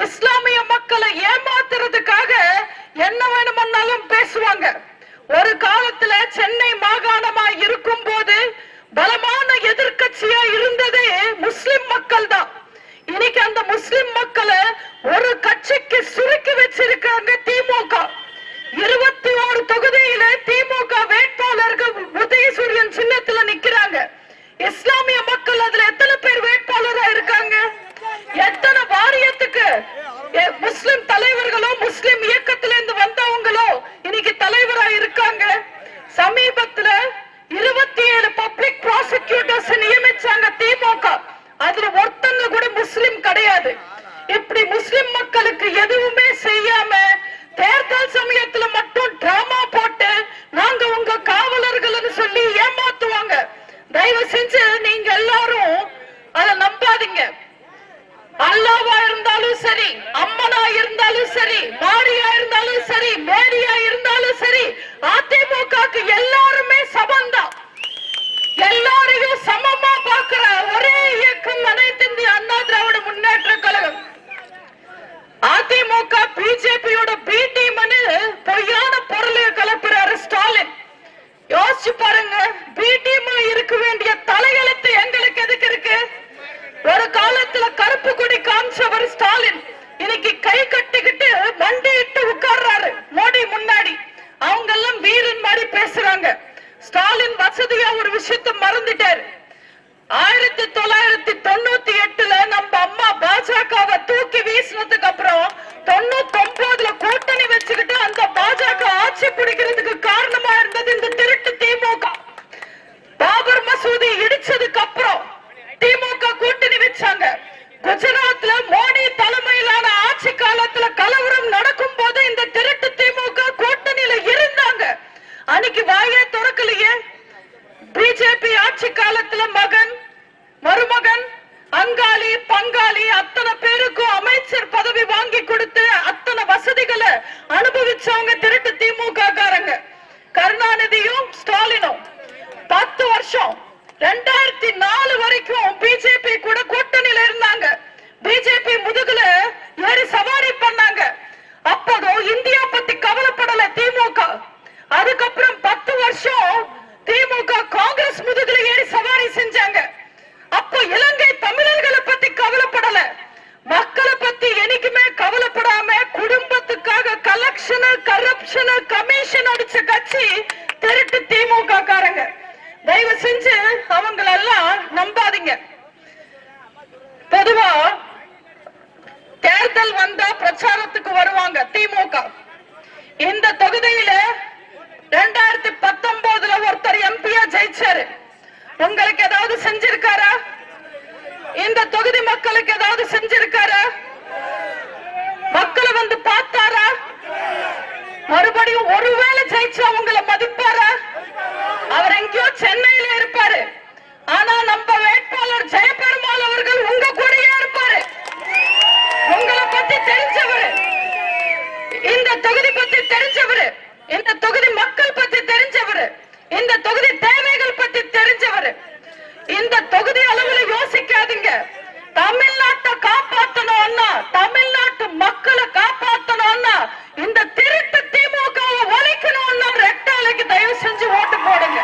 இஸ்லாமிய மக்களை ஏமாத்துறதுக்காக என்ன வேணுமானாலும் பேசுவாங்க. ஒரு காலத்துல சென்னை மாகாணமா இருக்கும் போது பலமான எதிர்க்கட்சியா இருந்ததே முஸ்லிம் மக்கள் தான். இன்னைக்கு அந்த முஸ்லிம் மக்களை ஒரு கட்சிக்கு சுருக்கி வச்சிருக்காங்க திமுக. 21 தொகுதியில திமுக வேட்பாளர்கள் உதயசூரியன் சின்னத்துல நிக்கிறாங்க. இஸ்லாமிய மக்கள் அதுல எத்தனை பேர் வேட்பாளரா இருக்காங்க? எத்தனை வாரியத்துக்கு முஸ்லிம் தலைவர்களோ முஸ்லிம் இயக்கத்தில இருந்து வந்தவங்களோ இன்னைக்கு தலைவரா இருக்காங்க. சமீபத்துல 27 பப்ளிக் ப்ராசிக்யூட்டர்ஸ் நியமிச்சாங்க திமுக. அதுல ஒருத்தங்க கூட முஸ்லிம் கிடையாது. இப்படி முஸ்லிம் மக்களுக்கு எதுவுமே செய்யாம தேர்தல் சமயத்துல மட்டும் டிராமா போட்டு நாங்க உங்க காவலர்கள் சொல்லி ஏமாத்துவாங்க. தயவு செஞ்சு நீங்க எல்லாரும் அதை நம்பாதீங்க. அல்லாவா இருந்தாலும் சரி, அம்மனா இருந்தாலும் சரி, மாரியா இருந்தாலும் சரி, மேரியா இருந்தாலும் சரி, அதிமுகக்கு எல்லாருமே சமந்தான். எல்லாரையும் சமமா பார்க்கிற ஒரே இயக்கம் அனைத்து இந்திய அண்ணா திராவிட முன்னேற்ற கழகம். அதிமுக பிஜேபியோட பி டீம் பொய்யான பொருளை கலப்புறாரு ஸ்டாலின். யோசிச்சு பாருங்க, பி டீம் இருக்க வேண்டிய தலையெழுத்து எங்களுக்கு எதுக்கு இருக்கு? ஒரு காலத்துல கருப்பு கொடி காமிச்சவர் ஸ்டாலின் இன்னைக்கு கை கட்டிக்கிட்டு மண்டிட்டு உட்கார்றாரு மோடி முன்னாடி. அவங்க எல்லாம் வீரன் மாதிரி பேசுறாங்க. ஸ்டாலின் வசதியா ஒரு விஷயத்தை மறந்துட்டாரு. 1998 நம்ம அம்மா பாஜகவை தூக்கி வீசினதுக்கு அப்புறம் 99 கூட்டணி வச்சுக்கிட்டு அந்த பாஜக ஆட்சி பிடிக்கிறதுக்கு காரணமா இருந்தது இந்த திருட்டு திமுக. பாபர் மசூதி இடிச்சதுக்கு அப்புறம் திமுக கூட்டணி வச்சாங்க. குஜராத்ல மோடி தலைமையிலான ஆட்சி காலத்துல கலவரம் நடக்கும் போது இந்த திருட்டு திமுக கூட்டணியில இருந்தாங்க. அன்னைக்கு வாயே திறக்கலையே. பிஜேபி ஆட்சி காலத்துல மகன், மருமகன், அங்காளி, பங்காளி அத்தனை பேருக்கும் அமைச்சர் பதவி வாங்கி கொடுத்து அத்தனை வசதிகளை அனுபவிச்சவங்க திருட்டு திமுக காரங்க. கருணாநிதியும் ஸ்டாலினும் 10 வருஷம் 2004 வரைக்கும் பிஜேபி கூட கூட்டணியில இருந்தாங்க. பிஜேபி முதுகுல ஏறி சவாரி பண்ணாங்க. அப்போதும் இந்தியா பத்தி கவலைப்படல திமுக. அதுக்கப்புறம் 10 வருஷம் திமுக காங்கிரஸ் முதுகுல ஏறி சவாரி செஞ்சாங்க. அப்போ இலங்கை தமிழர்களை பத்தி கவலைப்படல. மக்களை பத்தி என்னைக்குமே கவலைப்படாம குடும்பத்துக்காக கலெக்ஷன், கரப்ஷன், கமிஷன் அடிச்ச கட்சி திருட்டு திமுக காரங்க. தயவு செஞ்சு அவங்களெல்லாம் நம்பாதீங்க. பொதுவா தேர்தல் வந்தா பிரச்சாரத்துக்கு வருவாங்க திமுக. இந்த தொகுதியில 2019 ஒருத்தர் எம்பியா ஜெயிச்சாரு. உங்களுக்கு ஏதாவது செஞ்சிருக்காரா? இந்த தொகுதி மக்களுக்கு ஏதாவது செஞ்சிருக்காரா? மக்களை வந்து பார்த்தாரா? மறுபடியும் ஒருவேளை ஜெயிச்சா அவங்களை மதிப்பாரா? அவர் எங்கேயோ சென்னையில இருப்பாரு. ஆனா நம்ம வேட்பாளர் ஜெயபெருமாள் அவர்கள் உங்க கூடயே இருப்பாரு. உங்களை பத்தி தெரிஞ்சவர், இந்த தொகுதி பத்தி தெரிஞ்சவர், இந்த தொகுதி மக்கள் பத்தி தெரிஞ்சவர், இந்த தொகுதி தேவைகள் பத்தி தெரிஞ்சவர். இந்த தொகுதி அளவுல யோசிக்காதீங்க. தமிழ்நாட்டை காப்பாற்றணும்னா, தமிழ்நாட்டு மக்களை காப்பாற்றணும்னா, இந்த திருட்டு திமுகவை ஒழிக்கணும்னா ரெட்டாலைக்கு தயவு செஞ்சு ஓட்டு போடுங்க.